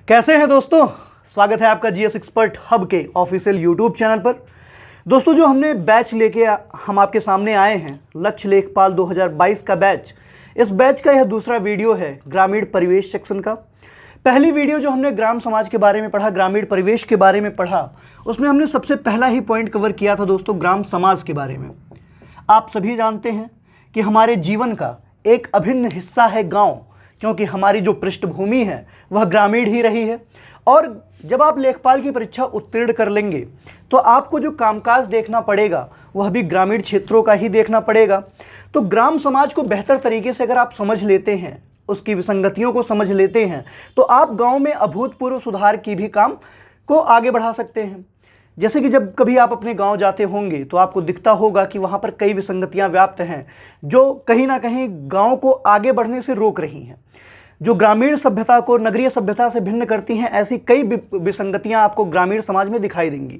कैसे हैं दोस्तों। स्वागत है आपका जीएस एक्सपर्ट हब के ऑफिशियल यूट्यूब चैनल पर। दोस्तों जो हमने बैच लेके हम आपके सामने आए हैं, लक्ष्य लेखपाल 2022 का बैच। इस बैच का यह दूसरा वीडियो है ग्रामीण परिवेश सेक्शन का। पहली वीडियो जो हमने ग्राम समाज के बारे में पढ़ा, ग्रामीण परिवेश के बारे में पढ़ा, उसमें हमने सबसे पहला ही पॉइंट कवर किया था दोस्तों ग्राम समाज के बारे में। आप सभी जानते हैं कि हमारे जीवन का एक अभिन्न हिस्सा है गाँव, क्योंकि हमारी जो पृष्ठभूमि है वह ग्रामीण ही रही है। और जब आप लेखपाल की परीक्षा उत्तीर्ण कर लेंगे तो आपको जो कामकाज देखना पड़ेगा वह भी ग्रामीण क्षेत्रों का ही देखना पड़ेगा। तो ग्राम समाज को बेहतर तरीके से अगर आप समझ लेते हैं, उसकी विसंगतियों को समझ लेते हैं, तो आप गांव में अभूतपूर्व सुधार की भी काम को आगे बढ़ा सकते हैं। जैसे कि जब कभी आप अपने गांव जाते होंगे तो आपको दिखता होगा कि वहां पर कई विसंगतियां व्याप्त हैं जो कहीं ना कहीं गांव को आगे बढ़ने से रोक रही हैं, जो ग्रामीण सभ्यता को नगरीय सभ्यता से भिन्न करती हैं। ऐसी कई विसंगतियां आपको ग्रामीण समाज में दिखाई देंगी।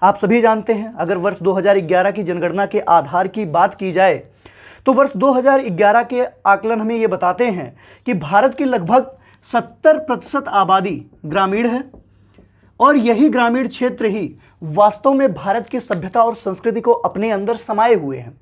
आप सभी जानते हैं, अगर वर्ष 2011 की जनगणना के आधार की बात की जाए तो वर्ष 2011 के आकलन हमें ये बताते हैं कि भारत की लगभग 70% आबादी ग्रामीण है और यही ग्रामीण क्षेत्र ही वास्तव में भारत की सभ्यता और संस्कृति को अपने अंदर समाये हुए हैं।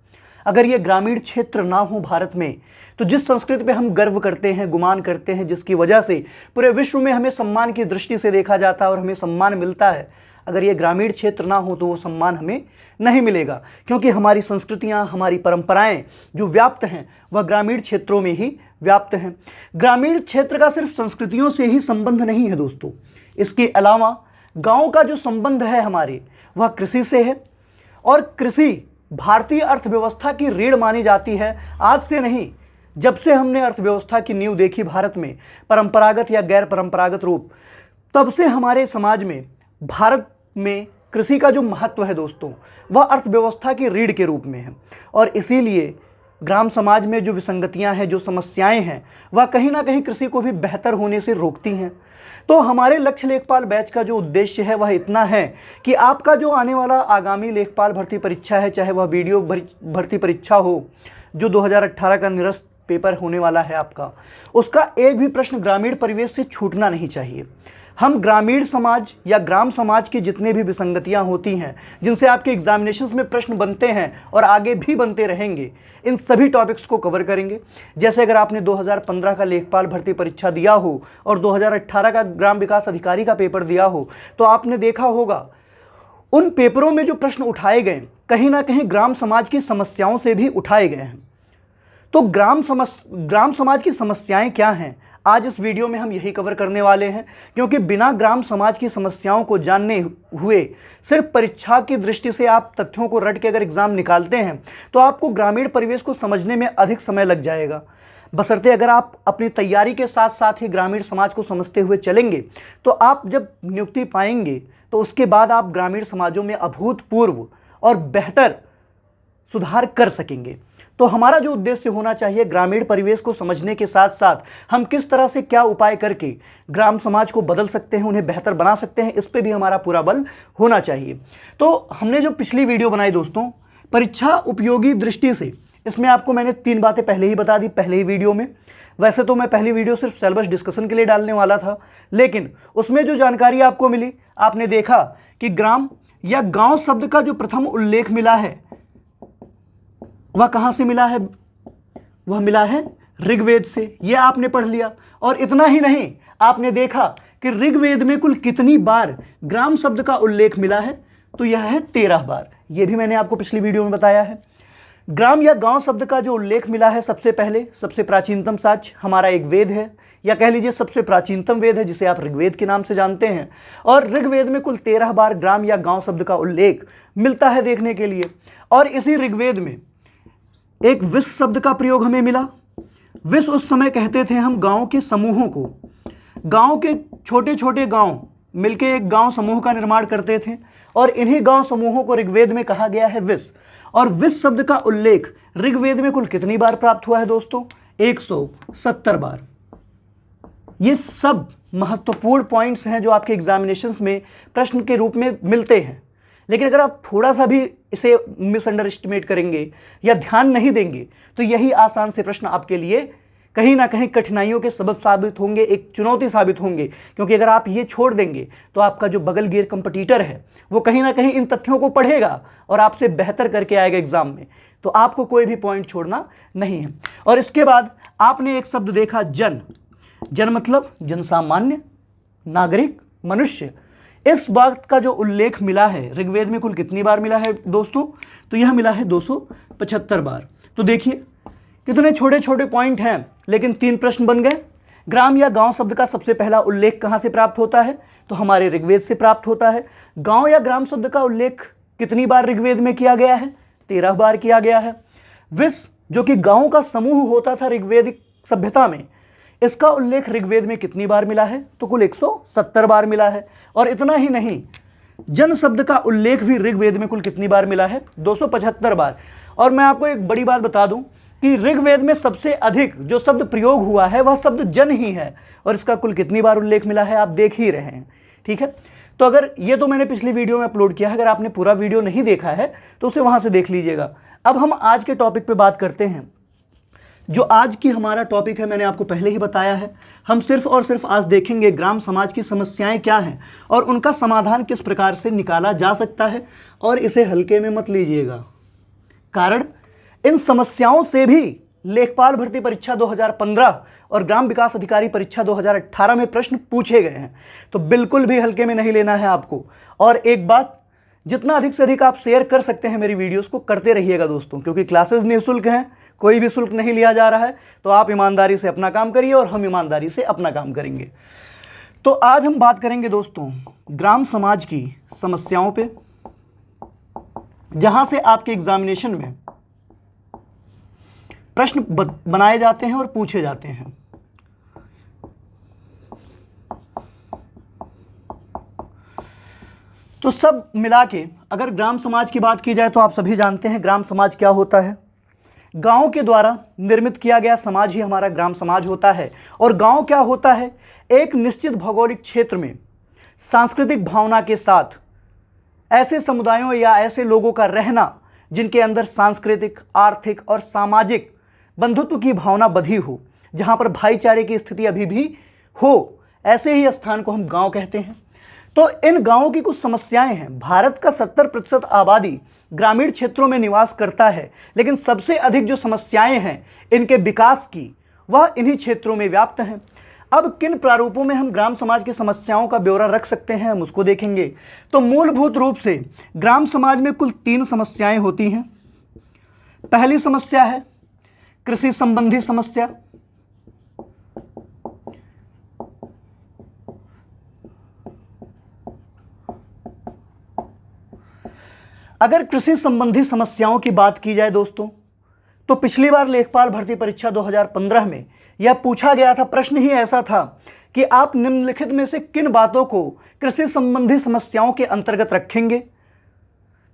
अगर ये ग्रामीण क्षेत्र ना हो भारत में तो जिस संस्कृति पे हम गर्व करते हैं, गुमान करते हैं, जिसकी वजह से पूरे विश्व में हमें सम्मान की दृष्टि से देखा जाता है और हमें सम्मान मिलता है, अगर ये ग्रामीण क्षेत्र ना हो तो वो सम्मान हमें नहीं मिलेगा, क्योंकि हमारी संस्कृतियाँ, हमारी परंपराएं जो व्याप्त हैं वह ग्रामीण क्षेत्रों में ही व्याप्त हैं। ग्रामीण क्षेत्र का सिर्फ संस्कृतियों से ही संबंध नहीं है दोस्तों, इसके अलावा गाँव का जो संबंध है हमारे वह कृषि से है। और कृषि भारतीय अर्थव्यवस्था की रीढ़ मानी जाती है। आज से नहीं, जब से हमने अर्थव्यवस्था की नींव देखी भारत में, परंपरागत या गैर परंपरागत रूप, तब से हमारे समाज में, भारत में कृषि का जो महत्व है दोस्तों वह अर्थव्यवस्था की रीढ़ के रूप में है। और इसीलिए ग्राम समाज में जो विसंगतियां हैं, जो समस्याएं हैं, वह कहीं ना कहीं कृषि को भी बेहतर होने से रोकती हैं। तो हमारे लक्ष्य लेखपाल बैच का जो उद्देश्य है वह इतना है कि आपका जो आने वाला आगामी लेखपाल भर्ती परीक्षा है, चाहे वह वीडियो भर्ती परीक्षा हो जो 2018 का निरस्त पेपर होने वाला है आपका, उसका एक भी प्रश्न ग्रामीण परिवेश से छूटना नहीं चाहिए। हम ग्रामीण समाज या ग्राम समाज की जितने भी विसंगतियां होती हैं, जिनसे आपके एग्जामिनेशंस में प्रश्न बनते हैं और आगे भी बनते रहेंगे, इन सभी टॉपिक्स को कवर करेंगे। जैसे अगर आपने 2015 का लेखपाल भर्ती परीक्षा दिया हो और 2018 का ग्राम विकास अधिकारी का पेपर दिया हो तो आपने देखा होगा उन पेपरों में जो प्रश्न उठाए गए कहीं ना कहीं ग्राम समाज की समस्याओं से भी उठाए गए हैं। तो ग्राम समाज की समस्याएं क्या हैं, आज इस वीडियो में हम यही कवर करने वाले हैं, क्योंकि बिना ग्राम समाज की समस्याओं को जानने हुए सिर्फ परीक्षा की दृष्टि से आप तथ्यों को रट के अगर एग्जाम निकालते हैं तो आपको ग्रामीण परिवेश को समझने में अधिक समय लग जाएगा। बशर्ते अगर आप अपनी तैयारी के साथ साथ ही ग्रामीण समाज को समझते हुए चलेंगे तो आप जब नियुक्ति पाएंगे तो उसके बाद आप ग्रामीण समाजों में अभूतपूर्व और बेहतर सुधार कर सकेंगे। तो हमारा जो उद्देश्य होना चाहिए, ग्रामीण परिवेश को समझने के साथ साथ हम किस तरह से क्या उपाय करके ग्राम समाज को बदल सकते हैं, उन्हें बेहतर बना सकते हैं, इस पे भी हमारा पूरा बल होना चाहिए। तो हमने जो पिछली वीडियो बनाई दोस्तों परीक्षा उपयोगी दृष्टि से, इसमें आपको मैंने 3 बातें पहले ही बता दी पहले ही वीडियो में। वैसे तो मैं पहली वीडियो सिर्फ सिलेबस डिस्कशन के लिए डालने वाला था, लेकिन उसमें जो जानकारी आपको मिली, आपने देखा कि ग्राम या गाँव शब्द का जो प्रथम उल्लेख मिला है वह कहां से मिला है, वह मिला है ऋग्वेद से। यह आपने पढ़ लिया। और इतना ही नहीं, आपने देखा कि ऋग्वेद में कुल कितनी बार ग्राम शब्द का उल्लेख मिला है, तो यह है 13 बार। यह भी मैंने आपको पिछली वीडियो में बताया है। ग्राम या गांव शब्द का जो उल्लेख मिला है, सबसे पहले सबसे प्राचीनतम साक्ष्य हमारा एक वेद है, या कह लीजिए सबसे प्राचीनतम वेद है जिसे आप ऋग्वेद के नाम से जानते हैं। और ऋग्वेद में कुल 13 बार ग्राम या गांव शब्द का उल्लेख मिलता है देखने के लिए। और इसी ऋग्वेद में एक विश्व शब्द का प्रयोग हमें मिला। विश्व उस समय कहते थे हम गांव के समूहों को, गांव के छोटे छोटे गांव मिलके एक गांव समूह का निर्माण करते थे, और इन्हीं गांव समूहों को ऋग्वेद में कहा गया है विश्व। और विश्व शब्द का उल्लेख ऋग्वेद में कुल कितनी बार प्राप्त हुआ है दोस्तों, 170 बार। ये सब महत्वपूर्ण पॉइंट्स हैं जो आपके एग्जामिनेशंस में प्रश्न के रूप में मिलते हैं। लेकिन अगर आप थोड़ा सा भी इसे मिसअंडरएस्टिमेट करेंगे या ध्यान नहीं देंगे तो यही आसान से प्रश्न आपके लिए कहीं ना कहीं कठिनाइयों के सबब साबित होंगे, एक चुनौती साबित होंगे, क्योंकि अगर आप ये छोड़ देंगे तो आपका जो बगल गियर कंपटीटर है वो कहीं ना कहीं इन तथ्यों को पढ़ेगा और आपसे बेहतर करके आएगा एग्जाम में। तो आपको कोई भी पॉइंट छोड़ना नहीं है। और इसके बाद आपने एक शब्द देखा जन। जन मतलब जनसामान्य, नागरिक, मनुष्य। इस बात का जो उल्लेख मिला है ऋग्वेद में कुल कितनी बार मिला है दोस्तों? तो यह मिला है 275 बार। तो देखिए कितने छोटे छोटे पॉइंट हैं, लेकिन 3 प्रश्न बन गए। ग्राम या गांव शब्द का सबसे पहला उल्लेख कहां से प्राप्त होता है? तो हमारे ऋग्वेद से प्राप्त होता है। गांव या ग्राम शब्द का उल्लेख कितनी बार ऋग्वेद में किया गया है? 13 बार किया गया है। विश्व जो कि गांव का समूह होता था ऋग्वेदिक सभ्यता में, इसका उल्लेख ऋग्वेद में कितनी बार मिला है? तो कुल 170 बार मिला है। और इतना ही नहीं, जन शब्द का उल्लेख भी ऋग्वेद में कुल कितनी बार मिला है? 275 बार। और मैं आपको एक बड़ी बात बता दूं कि ऋग्वेद में सबसे अधिक जो शब्द प्रयोग हुआ है वह शब्द जन ही है, और इसका कुल कितनी बार उल्लेख मिला है आप देख ही रहे हैं। ठीक है, तो अगर ये तो मैंने पिछली वीडियो में अपलोड किया है, अगर आपने पूरा वीडियो नहीं देखा है तो उसे वहां से देख लीजिएगा। अब हम आज के टॉपिक पे बात करते हैं। जो आज की हमारा टॉपिक है मैंने आपको पहले ही बताया है। हम सिर्फ और सिर्फ आज देखेंगे ग्राम समाज की समस्याएं क्या हैं और उनका समाधान किस प्रकार से निकाला जा सकता है। और इसे हल्के में मत लीजिएगा, कारण इन समस्याओं से भी लेखपाल भर्ती परीक्षा 2015 और ग्राम विकास अधिकारी परीक्षा 2018 में प्रश्न पूछे गए हैं। तो बिल्कुल भी हल्के में नहीं लेना है आपको। और एक बात, जितना अधिक से अधिक आप शेयर कर सकते हैं मेरी वीडियोस को करते रहिएगा दोस्तों, क्योंकि क्लासेस निःशुल्क हैं, कोई भी शुल्क नहीं लिया जा रहा है। तो आप ईमानदारी से अपना काम करिए और हम ईमानदारी से अपना काम करेंगे। तो आज हम बात करेंगे दोस्तों ग्राम समाज की समस्याओं पे, जहां से आपके एग्जामिनेशन में प्रश्न बनाए जाते हैं और पूछे जाते हैं। तो सब मिला के अगर ग्राम समाज की बात की जाए तो आप सभी जानते हैं ग्राम समाज क्या होता है। गांव के द्वारा निर्मित किया गया समाज ही हमारा ग्राम समाज होता है। और गांव क्या होता है? एक निश्चित भौगोलिक क्षेत्र में सांस्कृतिक भावना के साथ ऐसे समुदायों या ऐसे लोगों का रहना जिनके अंदर सांस्कृतिक, आर्थिक और सामाजिक बंधुत्व की भावना बधी हो, जहां पर भाईचारे की स्थिति अभी भी हो, ऐसे ही स्थान को हम गांव कहते हैं। तो इन गांवों की कुछ समस्याएं हैं। भारत का 70% आबादी ग्रामीण क्षेत्रों में निवास करता है, लेकिन सबसे अधिक जो समस्याएं हैं इनके विकास की वह इन्हीं क्षेत्रों में व्याप्त हैं। अब किन प्रारूपों में हम ग्राम समाज की समस्याओं का ब्यौरा रख सकते हैं हम उसको देखेंगे। तो मूलभूत रूप से ग्राम समाज में कुल 3 समस्याएं होती हैं। पहली समस्या है कृषि संबंधी समस्या। अगर कृषि संबंधी समस्याओं की बात की जाए दोस्तों, तो पिछली बार लेखपाल भर्ती परीक्षा 2015 में यह पूछा गया था, प्रश्न ही ऐसा था कि आप निम्नलिखित में से किन बातों को कृषि संबंधी समस्याओं के अंतर्गत रखेंगे।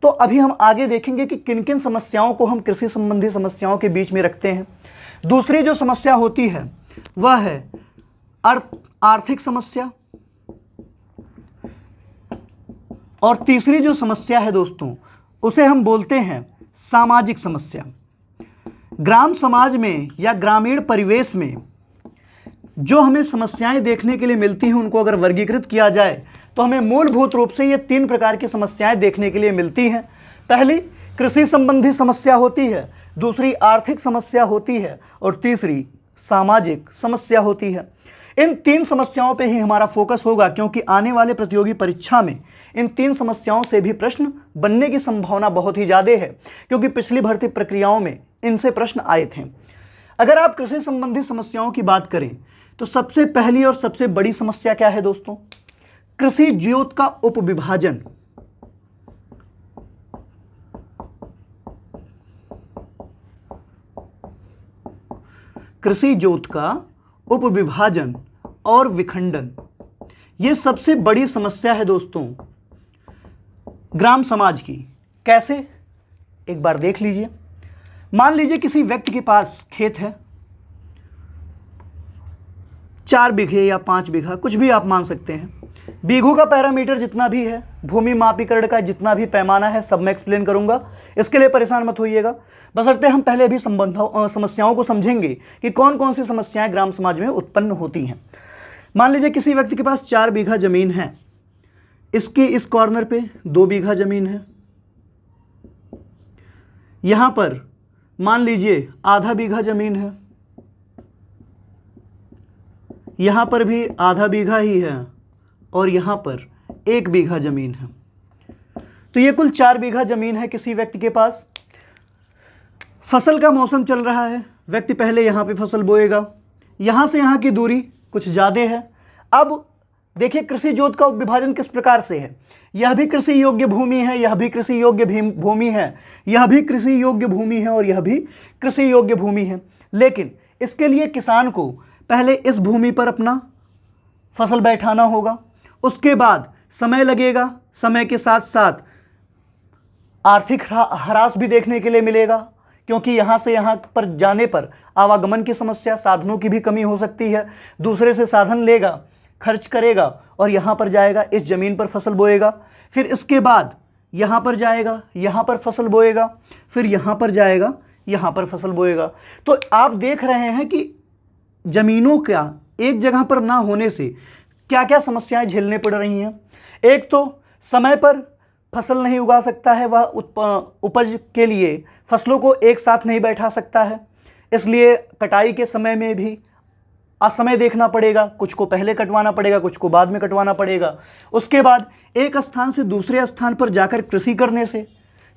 तो अभी हम आगे देखेंगे कि किन किन समस्याओं को हम कृषि संबंधी समस्याओं के बीच में रखते हैं। दूसरी जो समस्या होती है वह है आर्थिक समस्या, और तीसरी जो समस्या है दोस्तों उसे हम बोलते हैं सामाजिक समस्या। ग्राम समाज में या ग्रामीण परिवेश में जो हमें समस्याएं देखने के लिए मिलती हैं उनको अगर वर्गीकृत किया जाए तो हमें मूलभूत रूप से ये 3 प्रकार की समस्याएं देखने के लिए मिलती हैं। पहली कृषि संबंधी समस्या होती है, दूसरी आर्थिक समस्या होती है और तीसरी सामाजिक समस्या होती है। इन 3 समस्याओं पे ही हमारा फोकस होगा, क्योंकि आने वाले प्रतियोगी परीक्षा में इन 3 समस्याओं से भी प्रश्न बनने की संभावना बहुत ही ज़्यादा है, क्योंकि पिछली भर्ती प्रक्रियाओं में इनसे प्रश्न आए थे। अगर आप कृषि संबंधी समस्याओं की बात करें तो सबसे पहली और सबसे बड़ी समस्या क्या है दोस्तों? कृषि ज्योत का उपविभाजन। कृषि ज्योत का उपविभाजन और विखंडन, यह सबसे बड़ी समस्या है दोस्तों ग्राम समाज की। कैसे? एक बार देख लीजिए। मान लीजिए किसी व्यक्ति के पास खेत है, 4 बीघे या 5 बीघा, कुछ भी आप मान सकते हैं। बीघों का पैरामीटर जितना भी है, भूमि मापीकरण का जितना भी पैमाना है, सब मैं एक्सप्लेन करूंगा, इसके लिए परेशान मत होइएगा। बशर्ते हम पहले भी समस्याओं को समझेंगे कि कौन कौन सी समस्याएं ग्राम समाज में उत्पन्न होती हैं। मान लीजिए किसी व्यक्ति के पास 4 बीघा जमीन है, इसके इस कॉर्नर पे 2 बीघा जमीन है, यहां पर मान लीजिए आधा बीघा जमीन है, यहां पर भी आधा बीघा ही है और यहां पर 1 बीघा जमीन है। तो ये कुल 4 बीघा जमीन है किसी व्यक्ति के पास। फसल का मौसम चल रहा है, व्यक्ति पहले यहां पे फसल बोएगा, यहां से यहां की दूरी कुछ ज़्यादा है। अब देखिए कृषि जोत का विभाजन किस प्रकार से है, यह भी कृषि योग्य भूमि है, यह भी कृषि योग्य भूमि है, यह भी कृषि योग्य भूमि है और यह भी कृषि योग्य भूमि है। लेकिन इसके लिए किसान को पहले इस भूमि पर अपना फसल बैठाना होगा, उसके बाद समय लगेगा, समय के साथ साथ आर्थिक ह्रास भी देखने के लिए मिलेगा, क्योंकि यहाँ से यहाँ पर जाने पर आवागमन की समस्या, साधनों की भी कमी हो सकती है। दूसरे से साधन लेगा, खर्च करेगा और यहाँ पर जाएगा, इस ज़मीन पर फसल बोएगा, फिर इसके बाद यहाँ पर जाएगा, यहाँ पर फसल बोएगा, फिर यहाँ पर जाएगा, यहाँ पर फसल बोएगा। तो आप देख रहे हैं कि ज़मीनों का एक जगह पर ना होने से क्या क्या समस्याएं झेलने पड़ रही हैं। एक तो समय पर फसल नहीं उगा सकता है, वह उपज के लिए फसलों को एक साथ नहीं बैठा सकता है, इसलिए कटाई के समय में भी असमय देखना पड़ेगा, कुछ को पहले कटवाना पड़ेगा, कुछ को बाद में कटवाना पड़ेगा। उसके बाद एक स्थान से दूसरे स्थान पर जाकर कृषि करने से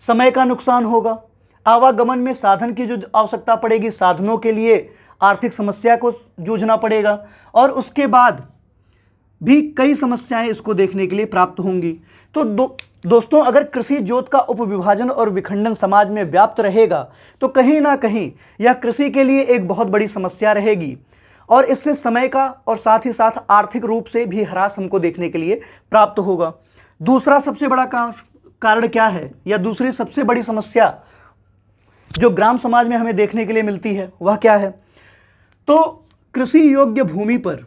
समय का नुकसान होगा, आवागमन में साधन की जो आवश्यकता पड़ेगी, साधनों के लिए आर्थिक समस्या को जूझना पड़ेगा और उसके बाद भी कई समस्याएं इसको देखने के लिए प्राप्त होंगी। तो दोस्तों, अगर कृषि जोत का उपविभाजन और विखंडन समाज में व्याप्त रहेगा तो कहीं ना कहीं यह कृषि के लिए एक बहुत बड़ी समस्या रहेगी और इससे समय का और साथ ही साथ आर्थिक रूप से भी ह्रास हमको देखने के लिए प्राप्त होगा। दूसरा सबसे बड़ा कारण क्या है, या दूसरी सबसे बड़ी समस्या जो ग्राम समाज में हमें देखने के लिए मिलती है वह क्या है, तो कृषि योग्य भूमि पर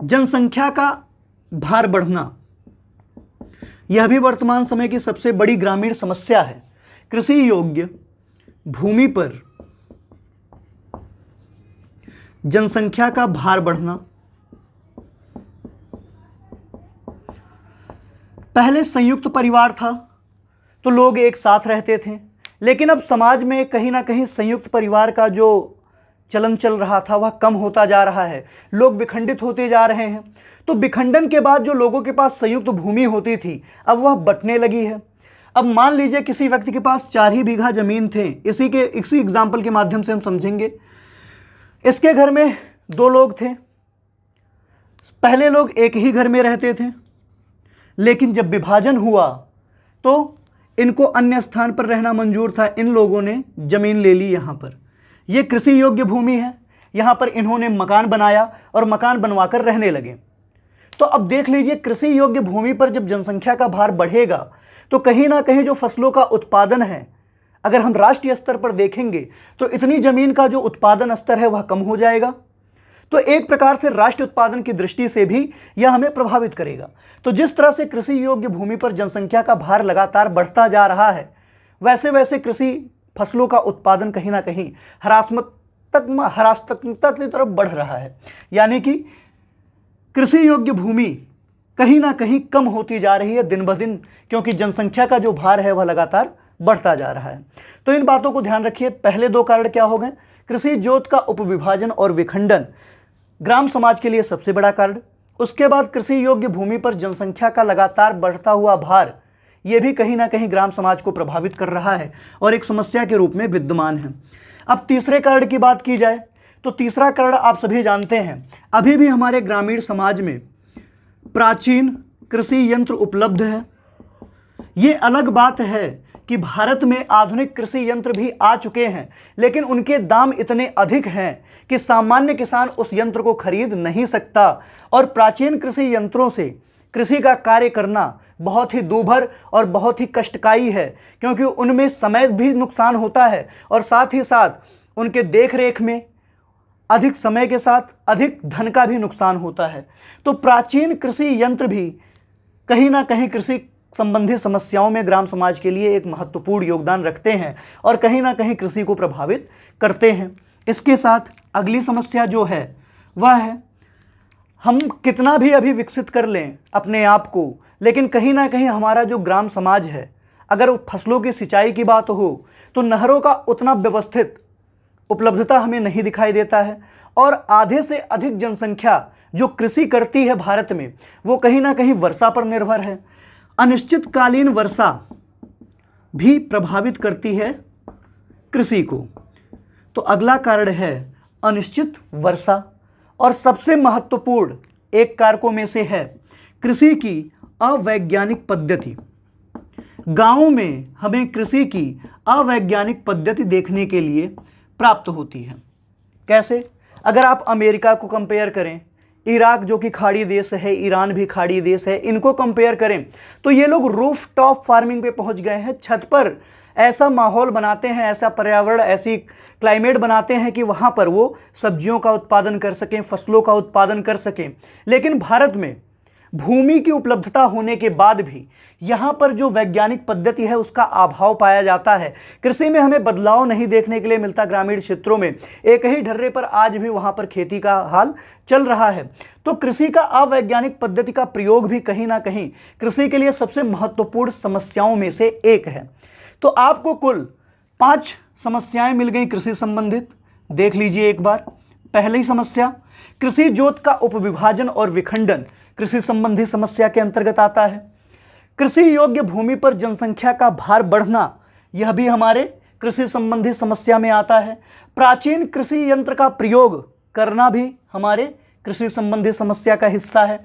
जनसंख्या का भार बढ़ना, यह भी वर्तमान समय की सबसे बड़ी ग्रामीण समस्या है। कृषि योग्य भूमि पर जनसंख्या का भार बढ़ना। पहले संयुक्त परिवार था तो लोग एक साथ रहते थे, लेकिन अब समाज में कहीं ना कहीं संयुक्त परिवार का जो चलन चल रहा था वह कम होता जा रहा है, लोग विखंडित होते जा रहे हैं। तो विखंडन के बाद जो लोगों के पास संयुक्त भूमि होती थी अब वह बंटने लगी है। अब मान लीजिए किसी व्यक्ति के पास 4 ही बीघा जमीन थे, इसी एग्जाम्पल के माध्यम से हम समझेंगे। इसके घर में 2 लोग थे, पहले लोग एक ही घर में रहते थे, लेकिन जब विभाजन हुआ तो इनको अन्य स्थान पर रहना मंजूर था, इन लोगों ने जमीन ले ली। यहाँ पर यह कृषि योग्य भूमि है, यहाँ पर इन्होंने मकान बनाया और मकान बनवाकर रहने लगे। तो अब देख लीजिए कृषि योग्य भूमि पर जब जनसंख्या का भार बढ़ेगा तो कहीं ना कहीं जो फसलों का उत्पादन है, अगर हम राष्ट्रीय स्तर पर देखेंगे तो इतनी जमीन का जो उत्पादन स्तर है वह कम हो जाएगा। तो एक प्रकार से राष्ट्रीय उत्पादन की दृष्टि से भी यह हमें प्रभावित करेगा। तो जिस तरह से कृषि योग्य भूमि पर जनसंख्या का भार लगातार बढ़ता जा रहा है, वैसे वैसे कृषि फसलों का उत्पादन कहीं ना कहीं ह्रासकता की तरफ बढ़ रहा है, यानी कि कृषि योग्य भूमि कहीं ना कहीं कम होती जा रही है दिन ब दिन, क्योंकि जनसंख्या का जो भार है वह लगातार बढ़ता जा रहा है। तो इन बातों को ध्यान रखिए। पहले 2 कारण क्या हो गए, कृषि जोत का उपविभाजन और विखंडन ग्राम समाज के लिए सबसे बड़ा कारण। उसके बाद कृषि योग्य भूमि पर जनसंख्या का लगातार बढ़ता हुआ भार, यह भी कहीं ना कहीं ग्राम समाज को प्रभावित कर रहा है और एक समस्या के रूप में विद्यमान है। अब तीसरे कारण की बात की जाए तो तीसरा कारण आप सभी जानते हैं, अभी भी हमारे ग्रामीण समाज में प्राचीन कृषि यंत्र उपलब्ध है। ये अलग बात है कि भारत में आधुनिक कृषि यंत्र भी आ चुके हैं, लेकिन उनके दाम इतने अधिक हैं कि सामान्य किसान उस यंत्र को खरीद नहीं सकता और प्राचीन कृषि यंत्रों से कृषि का कार्य करना बहुत ही दूभर और बहुत ही कष्टकारी है, क्योंकि उनमें समय भी नुकसान होता है और साथ ही साथ उनके देख रेख में अधिक समय के साथ अधिक धन का भी नुकसान होता है। तो प्राचीन कृषि यंत्र भी कहीं ना कहीं कृषि संबंधी समस्याओं में ग्राम समाज के लिए एक महत्वपूर्ण योगदान रखते हैं और कहीं ना कहीं कृषि को प्रभावित करते हैं। इसके साथ अगली समस्या जो है वह है, हम कितना भी अभी विकसित कर लें अपने आप को, लेकिन कहीं ना कहीं हमारा जो ग्राम समाज है, अगर फसलों की सिंचाई की बात हो तो नहरों का उतना व्यवस्थित उपलब्धता हमें नहीं दिखाई देता है और आधे से अधिक जनसंख्या जो कृषि करती है भारत में, वो कहीं ना कहीं वर्षा पर निर्भर है। अनिश्चितकालीन वर्षा भी प्रभावित करती है कृषि को। तो अगला कारण है अनिश्चित वर्षा, और सबसे महत्वपूर्ण एक कारकों में से है कृषि की अवैज्ञानिक पद्धति। गांवों में हमें कृषि की अवैज्ञानिक पद्धति देखने के लिए प्राप्त होती है। कैसे? अगर आप अमेरिका को कंपेयर करें, इराक जो कि खाड़ी देश है, ईरान भी खाड़ी देश है, इनको कंपेयर करें तो ये लोग रूफ टॉप फार्मिंग पे पहुंच गए हैं। छत पर ऐसा माहौल बनाते हैं, ऐसा पर्यावरण, ऐसी क्लाइमेट बनाते हैं कि वहाँ पर वो सब्जियों का उत्पादन कर सकें, फसलों का उत्पादन कर सकें। लेकिन भारत में भूमि की उपलब्धता होने के बाद भी यहाँ पर जो वैज्ञानिक पद्धति है उसका अभाव पाया जाता है। कृषि में हमें बदलाव नहीं देखने के लिए मिलता। ग्रामीण क्षेत्रों में एक ही ढर्रे पर आज भी वहाँ पर खेती का हाल चल रहा है। तो कृषि का अवैज्ञानिक पद्धति का प्रयोग भी कहीं ना कहीं कृषि के लिए सबसे महत्वपूर्ण समस्याओं में से एक है। तो आपको कुल 5 समस्याएं मिल गई कृषि संबंधित। देख लीजिए एक बार। पहली समस्या, कृषि जोत का उपविभाजन और विखंडन कृषि संबंधी समस्या के अंतर्गत आता है। कृषि योग्य भूमि पर जनसंख्या का भार बढ़ना, यह भी हमारे कृषि संबंधी समस्या में आता है। प्राचीन कृषि यंत्र का प्रयोग करना भी हमारे कृषि संबंधी समस्या का हिस्सा है।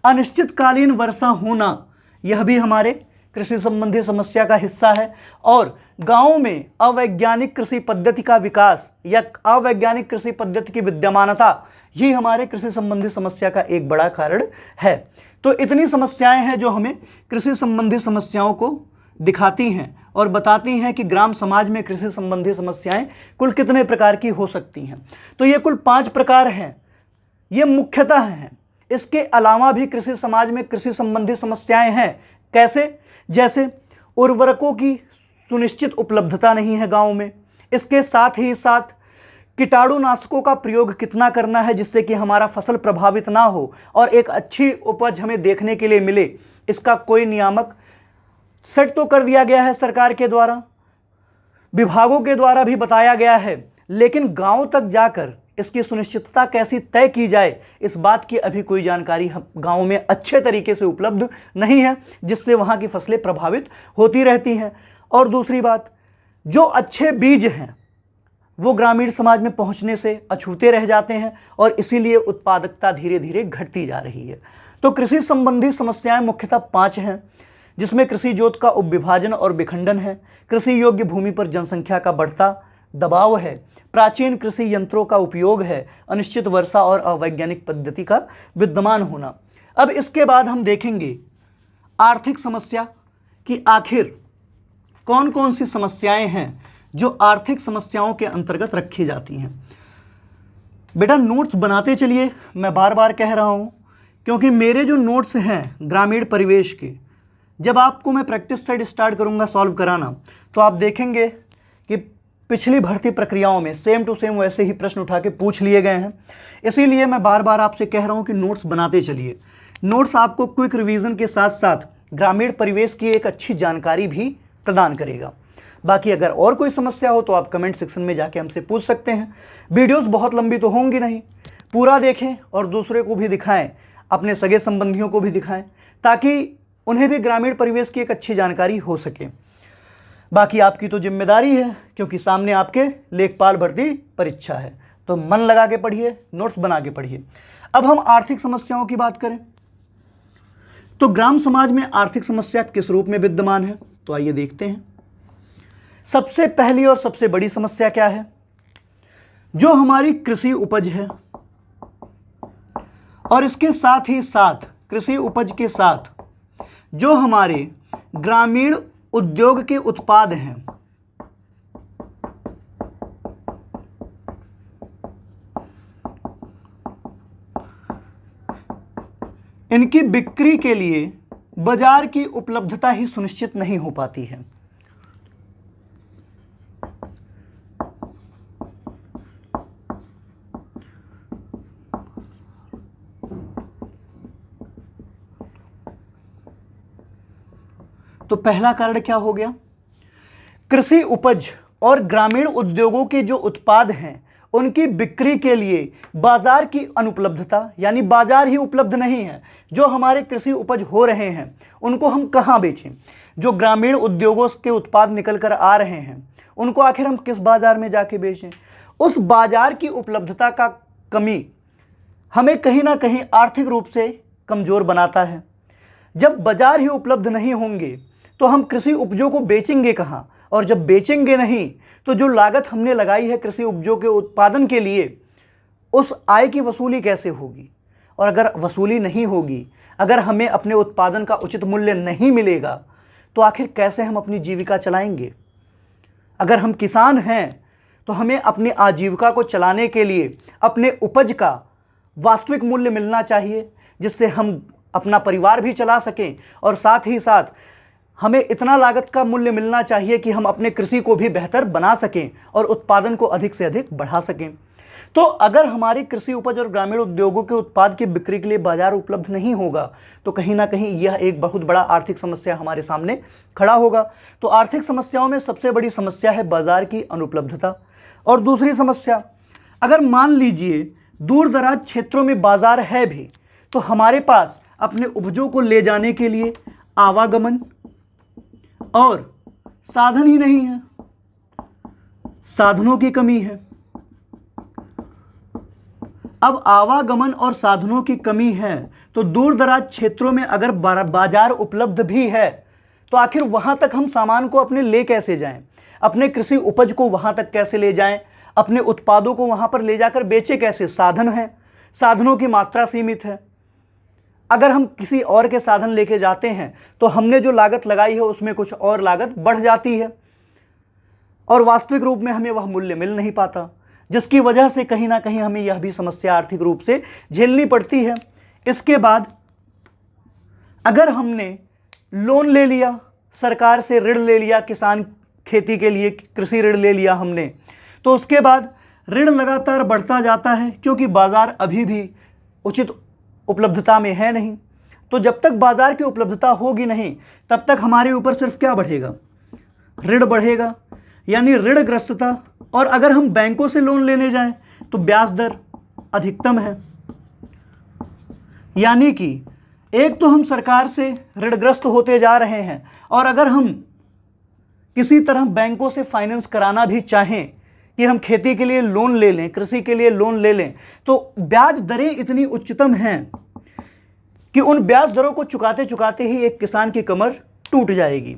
अनिश्चितकालीन वर्षा होना, यह भी हमारे कृषि संबंधी समस्या का हिस्सा है। और गांवों में अवैज्ञानिक कृषि पद्धति का विकास या अवैज्ञानिक कृषि पद्धति की विद्यमानता, ये हमारे कृषि संबंधी समस्या का एक बड़ा कारण है। तो इतनी समस्याएं हैं जो हमें कृषि संबंधी समस्याओं को दिखाती हैं और बताती हैं कि ग्राम समाज में कृषि संबंधी समस्याएं कुल कितने प्रकार की हो सकती हैं। तो ये कुल 5 प्रकार हैं, ये मुख्यतः हैं। इसके अलावा भी कृषि समाज में कृषि संबंधी समस्याएं हैं। कैसे? जैसे उर्वरकों की सुनिश्चित उपलब्धता नहीं है गाँव में। इसके साथ ही साथ कीटाणुनाशकों का प्रयोग कितना करना है जिससे कि हमारा फसल प्रभावित ना हो और एक अच्छी उपज हमें देखने के लिए मिले, इसका कोई नियामक सेट तो कर दिया गया है सरकार के द्वारा, विभागों के द्वारा भी बताया गया है, लेकिन गांव तक जाकर इसकी सुनिश्चितता कैसी तय की जाए, इस बात की अभी कोई जानकारी गांव में अच्छे तरीके से उपलब्ध नहीं है, जिससे वहां की फसलें प्रभावित होती रहती हैं। और दूसरी बात, जो अच्छे बीज हैं वो ग्रामीण समाज में पहुंचने से अछूते रह जाते हैं और इसीलिए उत्पादकता धीरे धीरे घटती जा रही है। तो कृषि संबंधी समस्याएं मुख्यतः 5 हैं, जिसमें कृषि जोत का उपविभाजन और विखंडन है, कृषि योग्य भूमि पर जनसंख्या का बढ़ता दबाव है, प्राचीन कृषि यंत्रों का उपयोग है, अनिश्चित वर्षा और अवैज्ञानिक पद्धति का विद्यमान होना। अब इसके बाद हम देखेंगे आर्थिक समस्या कि आखिर कौन कौन सी समस्याएं हैं जो आर्थिक समस्याओं के अंतर्गत रखी जाती हैं। बेटा नोट्स बनाते चलिए, मैं बार बार कह रहा हूं, क्योंकि मेरे जो नोट्स हैं ग्रामीण परिवेश के, जब आपको मैं प्रैक्टिस सेट स्टार्ट करूंगा सॉल्व कराना, तो आप देखेंगे कि पिछली भर्ती प्रक्रियाओं में सेम टू सेम वैसे ही प्रश्न उठा के पूछ लिए गए हैं। इसीलिए मैं बार बार आपसे कह रहा हूं कि नोट्स बनाते चलिए। नोट्स आपको क्विक रिवीजन के साथ साथ ग्रामीण परिवेश की एक अच्छी जानकारी भी प्रदान करेगा। बाकी अगर और कोई समस्या हो तो आप कमेंट सेक्शन में जाके हमसे पूछ सकते हैं। वीडियोस बहुत लंबी तो होंगी नहीं, पूरा देखें और दूसरे को भी दिखाएं, अपने सगे संबंधियों को भी दिखाएं, ताकि उन्हें भी ग्रामीण परिवेश की एक अच्छी जानकारी हो सके। बाकी आपकी तो जिम्मेदारी है, क्योंकि सामने आपके लेखपाल भर्ती परीक्षा है, तो मन लगा के पढ़िए, नोट्स बना के पढ़िए। अब हम आर्थिक समस्याओं की बात करें तो ग्राम समाज में आर्थिक समस्या किस रूप में विद्यमान है, तो आइए देखते हैं। सबसे पहली और सबसे बड़ी समस्या क्या है? जो हमारी कृषि उपज है और इसके साथ ही साथ कृषि उपज के साथ जो हमारे ग्रामीण उद्योग के उत्पाद हैं, इनकी बिक्री के लिए बाजार की उपलब्धता ही सुनिश्चित नहीं हो पाती है। तो पहला कारण क्या हो गया? कृषि उपज और ग्रामीण उद्योगों के जो उत्पाद हैं उनकी बिक्री के लिए बाजार की अनुपलब्धता, यानी बाजार ही उपलब्ध नहीं है। जो हमारे कृषि उपज हो रहे हैं उनको हम कहाँ बेचें? जो ग्रामीण उद्योगों के उत्पाद निकल कर आ रहे हैं उनको आखिर हम किस बाजार में जाके बेचें? उस बाजार की उपलब्धता का कमी हमें कहीं ना कहीं आर्थिक रूप से कमज़ोर बनाता है। जब बाजार ही उपलब्ध नहीं होंगे तो हम कृषि उपजों को बेचेंगे कहाँ? और जब बेचेंगे नहीं तो जो लागत हमने लगाई है कृषि उपजों के उत्पादन के लिए, उस आय की वसूली कैसे होगी? और अगर वसूली नहीं होगी, अगर हमें अपने उत्पादन का उचित मूल्य नहीं मिलेगा, तो आखिर कैसे हम अपनी जीविका चलाएंगे? अगर हम किसान हैं तो हमें अपनी आजीविका को चलाने के लिए अपने उपज का वास्तविक मूल्य मिलना चाहिए, जिससे हम अपना परिवार भी चला सकें, और साथ ही साथ हमें इतना लागत का मूल्य मिलना चाहिए कि हम अपने कृषि को भी बेहतर बना सकें और उत्पादन को अधिक से अधिक बढ़ा सकें। तो अगर हमारी कृषि उपज और ग्रामीण उद्योगों के उत्पाद की बिक्री के लिए बाजार उपलब्ध नहीं होगा तो कहीं ना कहीं यह एक बहुत बड़ा आर्थिक समस्या हमारे सामने खड़ा होगा। तो आर्थिक समस्याओं में सबसे बड़ी समस्या है बाजार की अनुपलब्धता। और दूसरी समस्या, अगर मान लीजिए दूर दराज क्षेत्रों में बाजार है भी, तो हमारे पास अपने उपजों को ले जाने के लिए आवागमन और साधन ही नहीं है, साधनों की कमी है। अब आवागमन और साधनों की कमी है तो दूर दराज क्षेत्रों में अगर बाजार उपलब्ध भी है तो आखिर वहां तक हम सामान को अपने ले कैसे जाएं? अपने कृषि उपज को वहां तक कैसे ले जाएं? अपने उत्पादों को वहां पर ले जाकर बेचे कैसे? साधन है, साधनों की मात्रा सीमित है। अगर हम किसी और के साधन लेके जाते हैं तो हमने जो लागत लगाई है उसमें कुछ और लागत बढ़ जाती है और वास्तविक रूप में हमें वह मूल्य मिल नहीं पाता, जिसकी वजह से कहीं ना कहीं हमें यह भी समस्या आर्थिक रूप से झेलनी पड़ती है। इसके बाद अगर हमने लोन ले लिया, सरकार से ऋण ले लिया, किसान खेती के लिए कृषि ऋण ले लिया हमने, तो उसके बाद ऋण लगातार बढ़ता जाता है क्योंकि बाजार अभी भी उचित उपलब्धता में है नहीं। तो जब तक बाजार की उपलब्धता होगी नहीं तब तक हमारे ऊपर सिर्फ क्या बढ़ेगा? ऋण बढ़ेगा, यानी ऋणग्रस्तता। और अगर हम बैंकों से लोन लेने जाएं तो ब्याज दर अधिकतम है, यानी कि एक तो हम सरकार से ऋणग्रस्त होते जा रहे हैं, और अगर हम किसी तरह बैंकों से फाइनेंस कराना भी चाहें कि हम खेती के लिए लोन ले लें, कृषि के लिए लोन ले लें, तो ब्याज दरें इतनी उच्चतम हैं कि उन ब्याज दरों को चुकाते चुकाते ही एक किसान की कमर टूट जाएगी।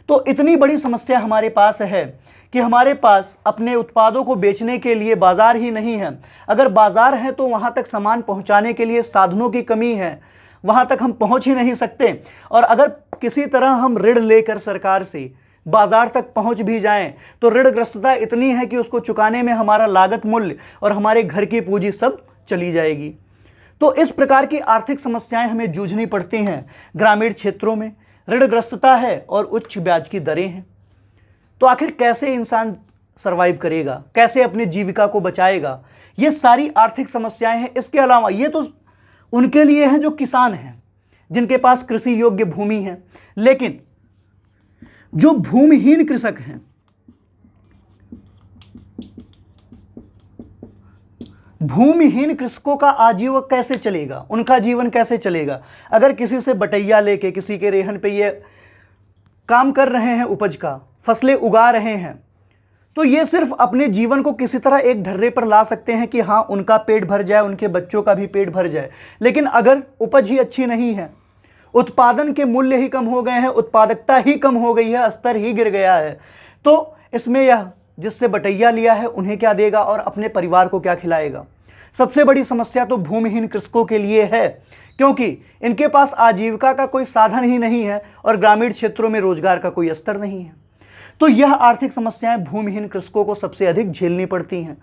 तो इतनी बड़ी समस्या हमारे पास है कि हमारे पास अपने उत्पादों को बेचने के लिए बाजार ही नहीं है। अगर बाजार है तो वहाँ तक सामान पहुँचाने के लिए साधनों की कमी है, वहाँ तक हम पहुँच ही नहीं सकते। और अगर किसी तरह हम ऋण लेकर सरकार से बाजार तक पहुंच भी जाएं तो ऋणग्रस्तता इतनी है कि उसको चुकाने में हमारा लागत मूल्य और हमारे घर की पूंजी सब चली जाएगी। तो इस प्रकार की आर्थिक समस्याएं हमें जूझनी पड़ती हैं। ग्रामीण क्षेत्रों में ऋणग्रस्तता है और उच्च ब्याज की दरें हैं। तो आखिर कैसे इंसान सर्वाइव करेगा, कैसे अपनी जीविका को बचाएगा? ये सारी आर्थिक समस्याएं हैं। इसके अलावा ये तो उनके लिए हैं जो किसान हैं, जिनके पास कृषि योग्य भूमि है, लेकिन जो भूमिहीन कृषक हैं, भूमिहीन कृषकों का आजीवन कैसे चलेगा? उनका जीवन कैसे चलेगा? अगर किसी से बटैया लेके किसी के रेहन पे ये काम कर रहे हैं, उपज का फसलें उगा रहे हैं, तो ये सिर्फ अपने जीवन को किसी तरह एक ढर्रे पर ला सकते हैं कि हाँ उनका पेट भर जाए, उनके बच्चों का भी पेट भर जाए। लेकिन अगर उपज ही अच्छी नहीं है, उत्पादन के मूल्य ही कम हो गए हैं, उत्पादकता ही कम हो गई है, स्तर ही गिर गया है, तो इसमें यह जिससे बटैया लिया है उन्हें क्या देगा और अपने परिवार को क्या खिलाएगा? सबसे बड़ी समस्या तो भूमिहीन कृषकों के लिए है, क्योंकि इनके पास आजीविका का कोई साधन ही नहीं है और ग्रामीण क्षेत्रों में रोजगार का कोई स्तर नहीं है। तो यह आर्थिक समस्याएं भूमिहीन कृषकों को सबसे अधिक झेलनी पड़ती हैं।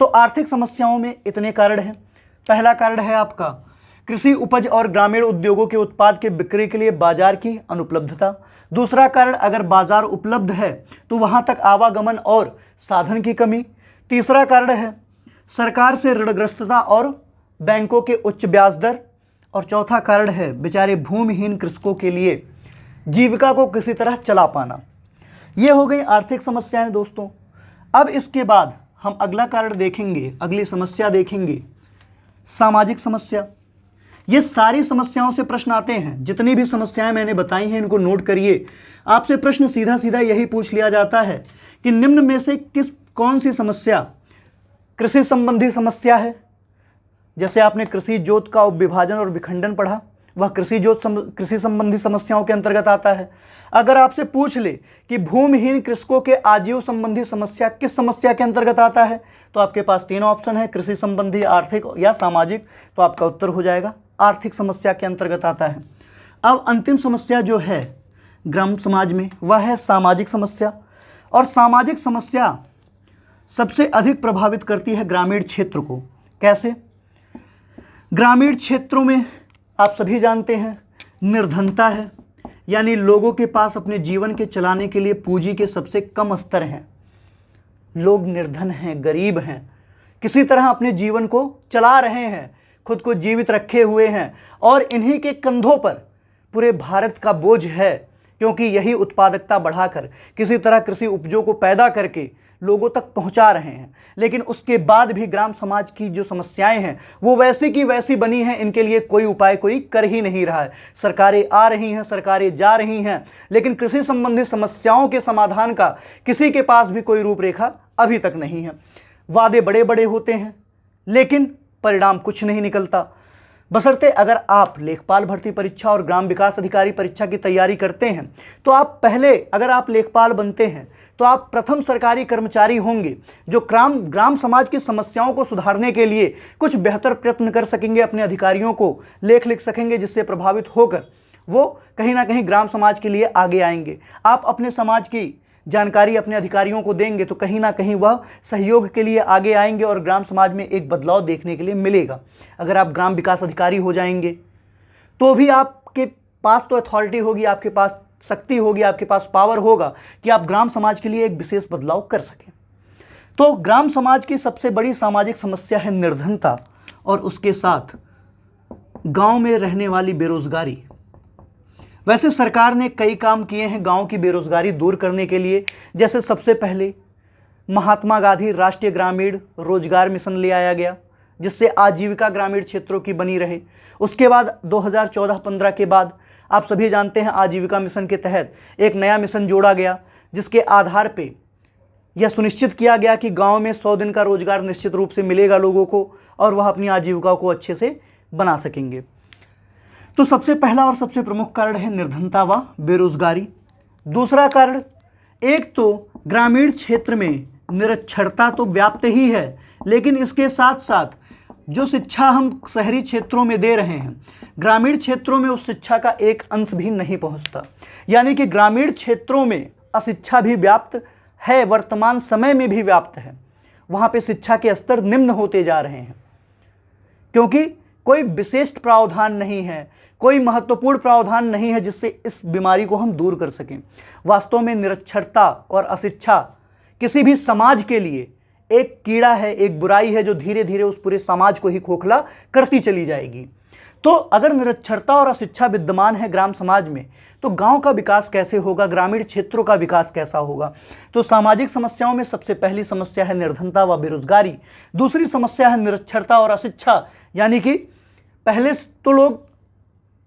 तो आर्थिक समस्याओं में इतने कारण हैं। पहला कारण है आपका कृषि उपज और ग्रामीण उद्योगों के उत्पाद के बिक्री के लिए बाजार की अनुपलब्धता। दूसरा कारण, अगर बाजार उपलब्ध है तो वहां तक आवागमन और साधन की कमी। तीसरा कारण है सरकार से ऋणग्रस्तता और बैंकों के उच्च ब्याज दर। और चौथा कारण है बेचारे भूमिहीन कृषकों के लिए जीविका को किसी तरह चला पाना। ये हो गई आर्थिक समस्याएं दोस्तों। अब इसके बाद हम अगला कारण देखेंगे, अगली समस्या देखेंगे, सामाजिक समस्या। ये सारी समस्याओं से प्रश्न आते हैं। जितनी भी समस्याएं मैंने बताई हैं इनको नोट करिए। आपसे प्रश्न सीधा सीधा यही पूछ लिया जाता है कि निम्न में से कौन सी समस्या कृषि संबंधी समस्या है। जैसे आपने कृषि जोत का उपविभाजन और विखंडन पढ़ा, वह कृषि संबंधी समस्याओं के अंतर्गत आता है। अगर आपसे पूछ ले कि भूमिहीन कृषकों के आजीव संबंधी समस्या किस समस्या के अंतर्गत आता है, तो आपके पास तीन ऑप्शन है, कृषि संबंधी, आर्थिक या सामाजिक। तो आपका उत्तर हो जाएगा आर्थिक समस्या के अंतर्गत आता है। अब अंतिम समस्या जो है ग्राम समाज में, वह है सामाजिक समस्या। और सामाजिक समस्या सबसे अधिक प्रभावित करती है ग्रामीण क्षेत्र को। कैसे? ग्रामीण क्षेत्रों में आप सभी जानते हैं निर्धनता है, यानी लोगों के पास अपने जीवन के चलाने के लिए पूंजी के सबसे कम स्तर हैं। लोग निर्धन हैं, गरीब हैं, किसी तरह अपने जीवन को चला रहे हैं, खुद को जीवित रखे हुए हैं और इन्हीं के कंधों पर पूरे भारत का बोझ है, क्योंकि यही उत्पादकता बढ़ाकर किसी तरह कृषि उपजों को पैदा करके लोगों तक पहुंचा रहे हैं। लेकिन उसके बाद भी ग्राम समाज की जो समस्याएं हैं वो वैसी की वैसी बनी हैं। इनके लिए कोई उपाय कोई कर ही नहीं रहा है। सरकारें आ रही हैं, सरकारें जा रही हैं, लेकिन कृषि संबंधी समस्याओं के समाधान का किसी के पास भी कोई रूपरेखा अभी तक नहीं है। वादे बड़े बड़े होते हैं लेकिन परिणाम कुछ नहीं निकलता। बशर्ते अगर आप लेखपाल भर्ती परीक्षा और ग्राम विकास अधिकारी परीक्षा की तैयारी करते हैं तो आप पहले, अगर आप लेखपाल बनते हैं तो आप प्रथम सरकारी कर्मचारी होंगे जो ग्राम समाज की समस्याओं को सुधारने के लिए कुछ बेहतर प्रयत्न कर सकेंगे, अपने अधिकारियों को लेख लिख सकेंगे, जिससे प्रभावित होकर वो कहीं ना कहीं ग्राम समाज के लिए आगे आएंगे। आप अपने समाज की जानकारी अपने अधिकारियों को देंगे तो कहीं ना कहीं वह सहयोग के लिए आगे आएंगे और ग्राम समाज में एक बदलाव देखने के लिए मिलेगा। अगर आप ग्राम विकास अधिकारी हो जाएंगे तो भी आपके पास तो अथॉरिटी होगी, आपके पास शक्ति होगी, आपके पास पावर होगा कि आप ग्राम समाज के लिए एक विशेष बदलाव कर सकें। तो ग्राम समाज की सबसे बड़ी सामाजिक समस्या है निर्धनता और उसके साथ गांव में रहने वाली बेरोजगारी। वैसे सरकार ने कई काम किए हैं गांव की बेरोजगारी दूर करने के लिए। जैसे सबसे पहले महात्मा गांधी राष्ट्रीय ग्रामीण रोजगार मिशन ले आया गया, जिससे आजीविका ग्रामीण क्षेत्रों की बनी रहे। उसके बाद 2014-15 के बाद आप सभी जानते हैं आजीविका मिशन के तहत एक नया मिशन जोड़ा गया, जिसके आधार पे यह सुनिश्चित किया गया कि गांव में 100 दिन का रोजगार निश्चित रूप से मिलेगा लोगों को और वह अपनी आजीविका को अच्छे से बना सकेंगे। तो सबसे पहला और सबसे प्रमुख कारण है निर्धनता व बेरोजगारी। दूसरा कारण, एक तो ग्रामीण क्षेत्र में निरक्षरता तो व्याप्त ही है, लेकिन इसके साथ साथ जो शिक्षा हम शहरी क्षेत्रों में दे रहे हैं, ग्रामीण क्षेत्रों में उस शिक्षा का एक अंश भी नहीं पहुंचता। यानी कि ग्रामीण क्षेत्रों में अशिक्षा भी व्याप्त है, वर्तमान समय में भी व्याप्त है। वहाँ पे शिक्षा के स्तर निम्न होते जा रहे हैं, क्योंकि कोई विशिष्ट प्रावधान नहीं है, कोई महत्वपूर्ण प्रावधान नहीं है जिससे इस बीमारी को हम दूर कर सकें। वास्तव में निरक्षरता और अशिक्षा किसी भी समाज के लिए एक कीड़ा है, एक बुराई है, जो धीरे धीरे उस पूरे समाज को ही खोखला करती चली जाएगी। तो अगर निरक्षरता और अशिक्षा विद्यमान है ग्राम समाज में, तो गांव का विकास कैसे होगा, ग्रामीण क्षेत्रों का विकास कैसा होगा? तो सामाजिक समस्याओं में सबसे पहली समस्या है निर्धनता व बेरोजगारी। दूसरी समस्या है निरक्षरता और अशिक्षा, यानी कि पहले तो लोग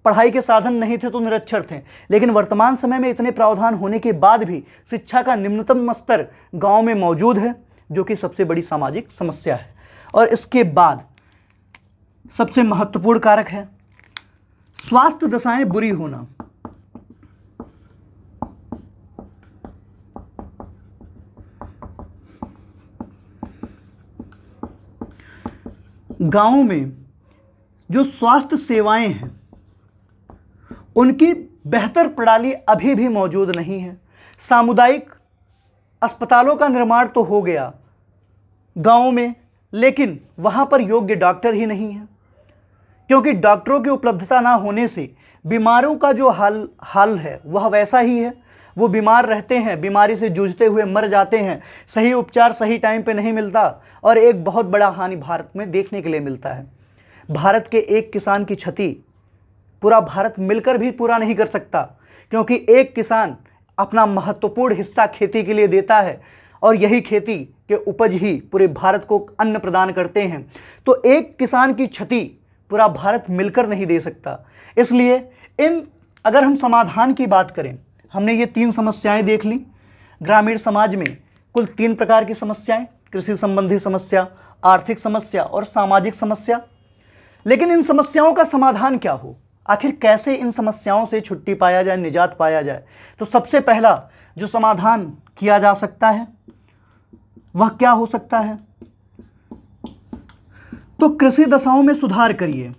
पढ़ाई के साधन नहीं थे तो निरक्षर थे, लेकिन वर्तमान समय में इतने प्रावधान होने के बाद भी शिक्षा का निम्नतम स्तर गांव में मौजूद है, जो कि सबसे बड़ी सामाजिक समस्या है। और इसके बाद सबसे महत्वपूर्ण कारक है स्वास्थ्य दशाएं बुरी होना। गांवों में जो स्वास्थ्य सेवाएं हैं उनकी बेहतर प्रणाली अभी भी मौजूद नहीं है। सामुदायिक अस्पतालों का निर्माण तो हो गया गांवों में, लेकिन वहां पर योग्य डॉक्टर ही नहीं है। क्योंकि डॉक्टरों की उपलब्धता ना होने से बीमारों का जो हाल है वह वैसा ही है। वो बीमार रहते हैं, बीमारी से जूझते हुए मर जाते हैं, सही उपचार सही टाइम पे नहीं मिलता और एक बहुत बड़ा हानि भारत में देखने के लिए मिलता है। भारत के एक किसान की क्षति पूरा भारत मिलकर भी पूरा नहीं कर सकता, क्योंकि एक किसान अपना महत्वपूर्ण हिस्सा खेती के लिए देता है और यही खेती के उपज ही पूरे भारत को अन्न प्रदान करते हैं। तो एक किसान की क्षति पूरा भारत मिलकर नहीं दे सकता। इसलिए अगर हम समाधान की बात करें, हमने ये 3 समस्याएं देख ली। ग्रामीण समाज में कुल 3 प्रकार की समस्याएं, कृषि संबंधी समस्या, आर्थिक समस्या और सामाजिक समस्या। लेकिन इन समस्याओं का समाधान क्या हो, आखिर कैसे इन समस्याओं से छुट्टी पाया जाए, निजात पाया जाए? तो सबसे पहला जो समाधान किया जा सकता है वह क्या हो सकता है? तो कृषि दशाओं में सुधार करिए।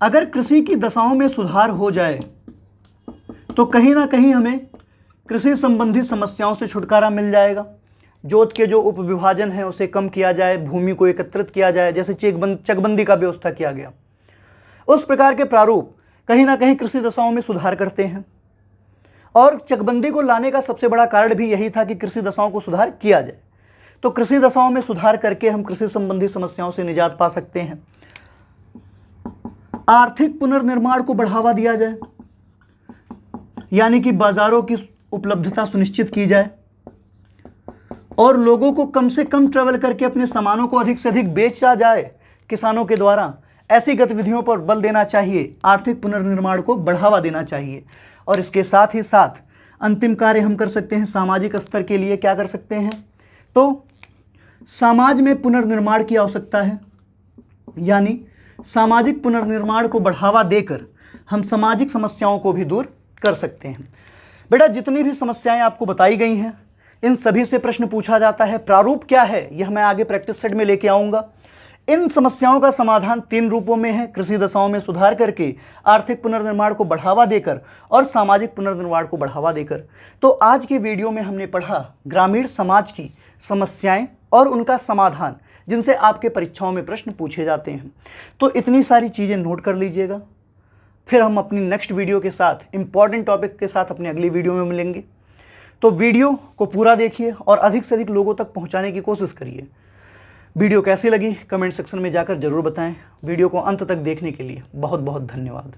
अगर कृषि की दशाओं में सुधार हो जाए तो कहीं ना कहीं हमें कृषि संबंधी समस्याओं से छुटकारा मिल जाएगा। जोत के जो उपविभाजन है उसे कम किया जाए, भूमि को एकत्रित किया जाए, जैसे चकबंदी का व्यवस्था किया गया, उस प्रकार के प्रारूप कहीं ना कहीं कृषि दशाओं में सुधार करते हैं। और चकबंदी को लाने का सबसे बड़ा कारण भी यही था कि कृषि दशाओं को सुधार किया जाए। तो कृषि दशाओं में सुधार करके हम कृषि संबंधी समस्याओं से निजात पा सकते हैं। आर्थिक पुनर्निर्माण को बढ़ावा दिया जाए, यानी कि बाजारों की उपलब्धता सुनिश्चित की जाए और लोगों को कम से कम ट्रैवल करके अपने सामानों को अधिक से अधिक बेचा जाए किसानों के द्वारा। ऐसी गतिविधियों पर बल देना चाहिए, आर्थिक पुनर्निर्माण को बढ़ावा देना चाहिए। और इसके साथ ही साथ अंतिम कार्य हम कर सकते हैं सामाजिक स्तर के लिए। क्या कर सकते हैं? तो समाज में पुनर्निर्माण की आवश्यकता है, यानी सामाजिक पुनर्निर्माण को बढ़ावा देकर हम सामाजिक समस्याओं को भी दूर कर सकते हैं। बेटा, जितनी भी समस्याएं आपको बताई गई हैं इन सभी से प्रश्न पूछा जाता है। प्रारूप क्या है यह मैं आगे प्रैक्टिस सेट में लेके आऊँगा। इन समस्याओं का समाधान 3 रूपों में है, कृषि दशाओं में सुधार करके, आर्थिक पुनर्निर्माण को बढ़ावा देकर और सामाजिक पुनर्निर्माण को बढ़ावा देकर। तो आज के वीडियो में हमने पढ़ा ग्रामीण समाज की समस्याएं और उनका समाधान, जिनसे आपके परीक्षाओं में प्रश्न पूछे जाते हैं। तो इतनी सारी चीज़ें नोट कर लीजिएगा। फिर हम अपनी नेक्स्ट वीडियो के साथ इंपॉर्टेंट टॉपिक के साथ अपनी अगली वीडियो में मिलेंगे। तो वीडियो को पूरा देखिए और अधिक से अधिक लोगों तक पहुंचाने की कोशिश करिए। वीडियो कैसी लगी कमेंट सेक्शन में जाकर जरूर बताएं। वीडियो को अंत तक देखने के लिए बहुत बहुत धन्यवाद।